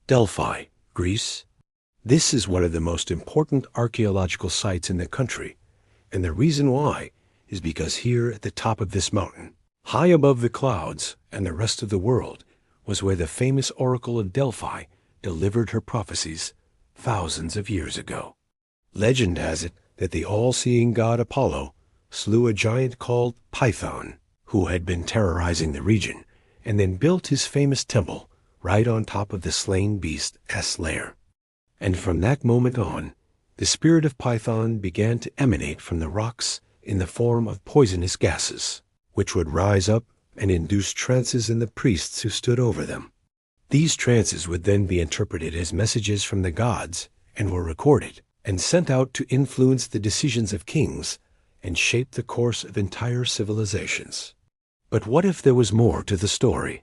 Delphi, Greece. This is one of the most important archaeological sites in the country, and the reason why is because here at the top of this mountain, high above the clouds and the rest of the world, was where the famous Oracle of Delphi delivered her prophecies thousands of years ago. Legend has it that the all-seeing god Apollo slew a giant called Python, who had been terrorizing the region, and then built his famous temple right on top of the slain beast's lair. And from that moment on, the spirit of Python began to emanate from the rocks in the form of poisonous gases, which would rise up and induce trances in the priests who stood over them. These trances would then be interpreted as messages from the gods and were recorded and sent out to influence the decisions of kings and shape the course of entire civilizations. But what if there was more to the story?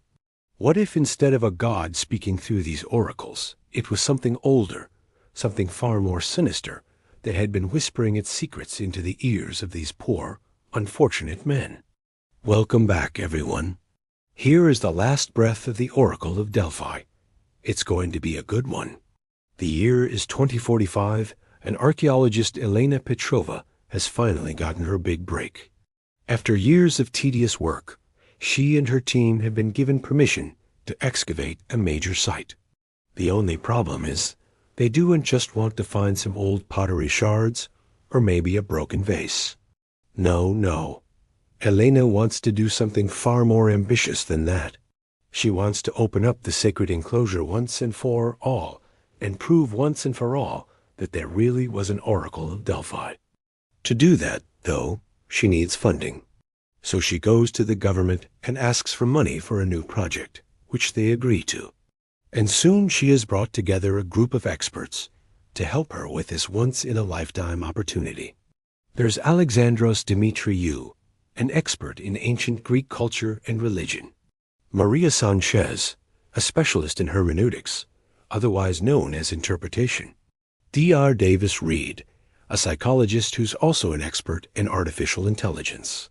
What if instead of a god speaking through these oracles, it was something older, something far more sinister, that had been whispering its secrets into the ears of these poor, unfortunate men? Welcome back, everyone. Here is the last breath of the Oracle of Delphi. It's going to be a good one. The year is 2045, and archaeologist Elena Petrova has finally gotten her big break. After years of tedious work, she and her team have been given permission to excavate a major site. The only problem is, they don't just want to find some old pottery shards or maybe a broken vase. No. Elena wants to do something far more ambitious than that. She wants to open up the sacred enclosure once and for all and prove once and for all that there really was an Oracle of Delphi. To do that, though, she needs funding. So she goes to the government and asks for money for a new project, which they agree to. And soon she has brought together a group of experts to help her with this once-in-a-lifetime opportunity. There's Alexandros Dimitriou, an expert in ancient Greek culture and religion. Maria Sanchez, a specialist in hermeneutics, otherwise known as interpretation. Dr. Davis Reed, a psychologist who's also an expert in artificial intelligence.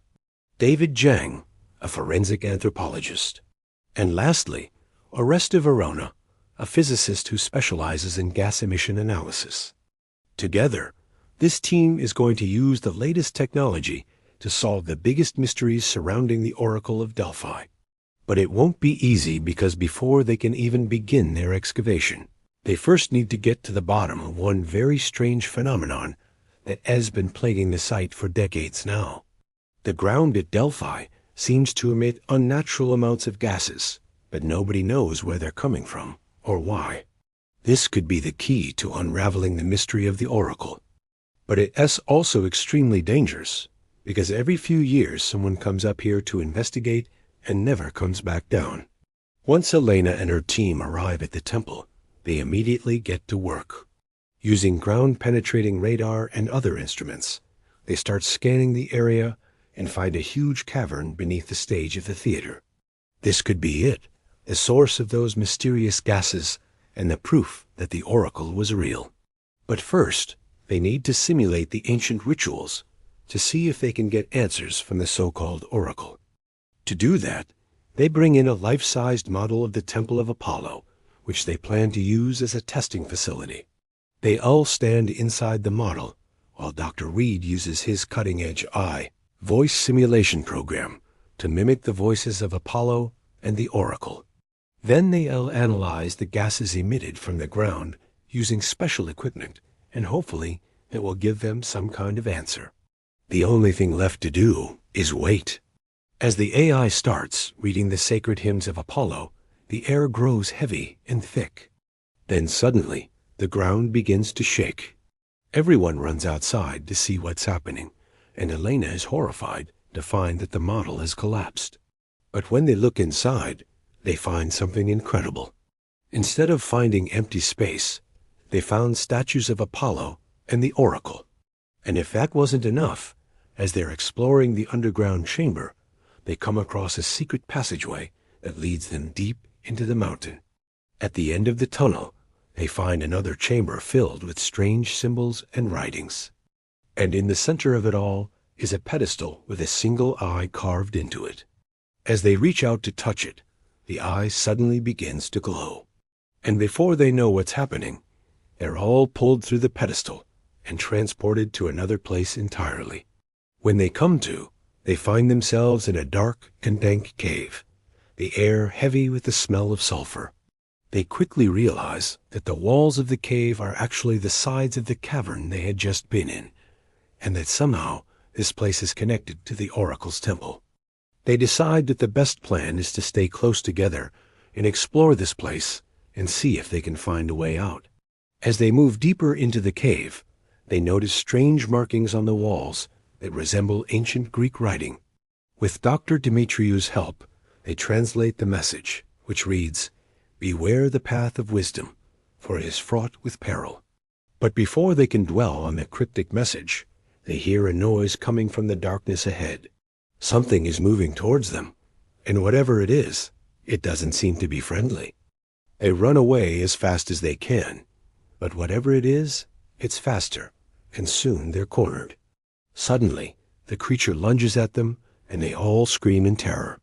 David Jang, a forensic anthropologist. And lastly, Oreste Verona, a physicist who specializes in gas emission analysis. Together, this team is going to use the latest technology to solve the biggest mysteries surrounding the Oracle of Delphi. But it won't be easy because before they can even begin their excavation, they first need to get to the bottom of one very strange phenomenon that has been plaguing the site for decades now. The ground at Delphi seems to emit unnatural amounts of gases, but nobody knows where they're coming from or why. This could be the key to unraveling the mystery of the Oracle. But it is also extremely dangerous, because every few years someone comes up here to investigate and never comes back down. Once Elena and her team arrive at the temple, they immediately get to work. Using ground-penetrating radar and other instruments, they start scanning the area and find a huge cavern beneath the stage of the theater. This could be it, the source of those mysterious gases and the proof that the Oracle was real. But first, they need to simulate the ancient rituals to see if they can get answers from the so-called Oracle. To do that, they bring in a life-sized model of the Temple of Apollo, which they plan to use as a testing facility. They all stand inside the model, while Dr. Reed uses his cutting-edge voice simulation program to mimic the voices of Apollo and the Oracle. Then they'll analyze the gases emitted from the ground using special equipment, and hopefully it will give them some kind of answer. The only thing left to do is wait. As the AI starts reading the sacred hymns of Apollo, the air grows heavy and thick. Then suddenly, the ground begins to shake. Everyone runs outside to see what's happening, and Elena is horrified to find that the model has collapsed. But when they look inside, they find something incredible. Instead of finding empty space, they found statues of Apollo and the Oracle. And if that wasn't enough, as they're exploring the underground chamber, they come across a secret passageway that leads them deep into the mountain. At the end of the tunnel, they find another chamber filled with strange symbols and writings. And in the center of it all is a pedestal with a single eye carved into it. As they reach out to touch it, the eye suddenly begins to glow. And before they know what's happening, they're all pulled through the pedestal and transported to another place entirely. When they come to, they find themselves in a dark and dank cave, the air heavy with the smell of sulfur. They quickly realize that the walls of the cave are actually the sides of the cavern they had just been in, and that somehow this place is connected to the Oracle's temple. They decide that the best plan is to stay close together and explore this place and see if they can find a way out. As they move deeper into the cave, they notice strange markings on the walls that resemble ancient Greek writing. With Dr. Demetriou's help, they translate the message, which reads, "Beware the path of wisdom, for it is fraught with peril." But before they can dwell on the cryptic message, they hear a noise coming from the darkness ahead. Something is moving towards them, and whatever it is, it doesn't seem to be friendly. They run away as fast as they can, but whatever it is, it's faster, and soon they're cornered. Suddenly, the creature lunges at them, and they all scream in terror.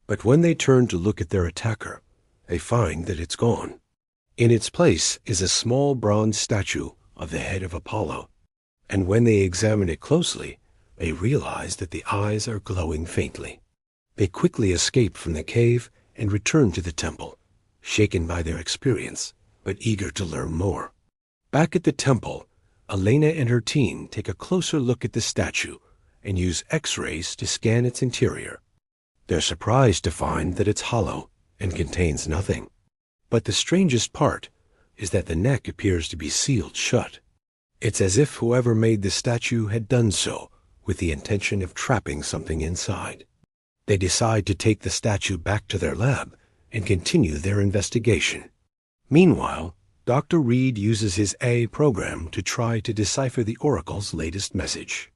But when they turn to look at their attacker, they find that it's gone. In its place is a small bronze statue of the head of Apollo, and when they examine it closely, they realize that the eyes are glowing faintly. They quickly escape from the cave and return to the temple, shaken by their experience, but eager to learn more. Back at the temple, Elena and her team take a closer look at the statue and use X-rays to scan its interior. They're surprised to find that it's hollow and contains nothing. But the strangest part is that the neck appears to be sealed shut. It's as if whoever made the statue had done so with the intention of trapping something inside. They decide to take the statue back to their lab and continue their investigation. Meanwhile, Dr. Reed uses his A program to try to decipher the Oracle's latest message.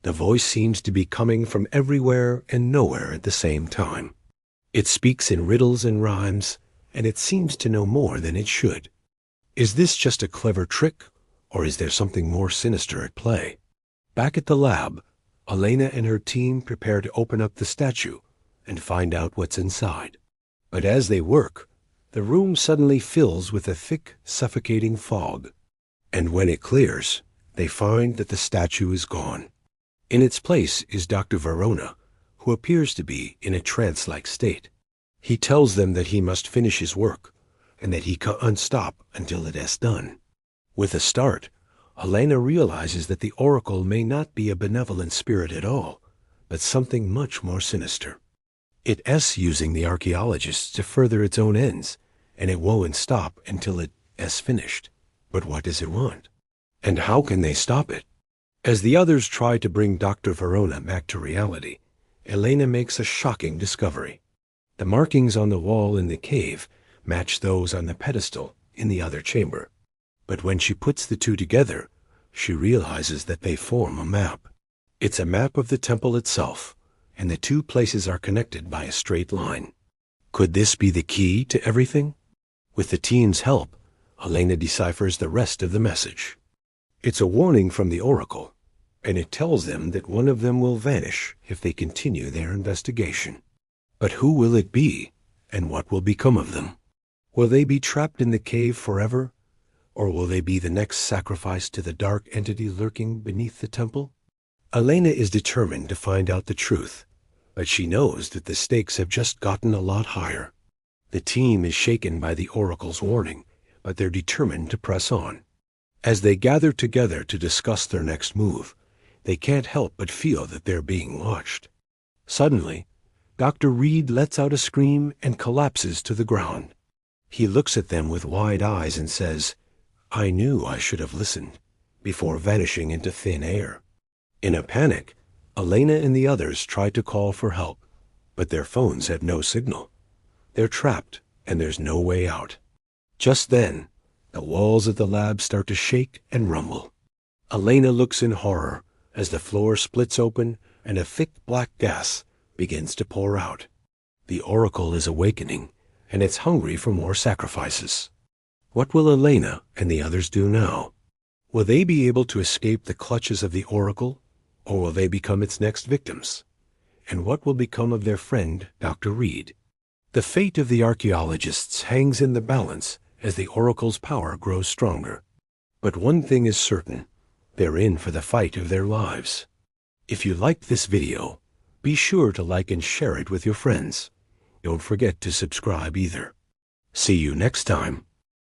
The voice seems to be coming from everywhere and nowhere at the same time. It speaks in riddles and rhymes, and it seems to know more than it should. Is this just a clever trick, or is there something more sinister at play? Back at the lab, Elena and her team prepare to open up the statue and find out what's inside. But as they work, the room suddenly fills with a thick, suffocating fog. And when it clears, they find that the statue is gone. In its place is Dr. Verona, who appears to be in a trance-like state. He tells them that he must finish his work, and that he can't stop until it is done. With a start, Elena realizes that the Oracle may not be a benevolent spirit at all, but something much more sinister. It is using the archaeologists to further its own ends, and it won't stop until it is finished. But what does it want? And how can they stop it? As the others try to bring Dr. Verona back to reality, Elena makes a shocking discovery. The markings on the wall in the cave match those on the pedestal in the other chamber. But when she puts the two together, she realizes that they form a map. It's a map of the temple itself, and the two places are connected by a straight line. Could this be the key to everything? With the team's help, Elena deciphers the rest of the message. It's a warning from the Oracle, and it tells them that one of them will vanish if they continue their investigation. But who will it be, and what will become of them? Will they be trapped in the cave forever, or will they be the next sacrifice to the dark entity lurking beneath the temple? Elena is determined to find out the truth, but she knows that the stakes have just gotten a lot higher. The team is shaken by the Oracle's warning, but they're determined to press on. As they gather together to discuss their next move, they can't help but feel that they're being watched. Suddenly, Dr. Reed lets out a scream and collapses to the ground. He looks at them with wide eyes and says, "I knew I should have listened," before vanishing into thin air. In a panic, Elena and the others try to call for help, but their phones have no signal. They're trapped, and there's no way out. Just then, the walls of the lab start to shake and rumble. Elena looks in horror as the floor splits open and a thick black gas begins to pour out. The Oracle is awakening, and it's hungry for more sacrifices. What will Elena and the others do now? Will they be able to escape the clutches of the Oracle, or will they become its next victims? And what will become of their friend, Dr. Reed? The fate of the archaeologists hangs in the balance as the Oracle's power grows stronger. But one thing is certain, they're in for the fight of their lives. If you liked this video, be sure to like and share it with your friends. Don't forget to subscribe either. See you next time.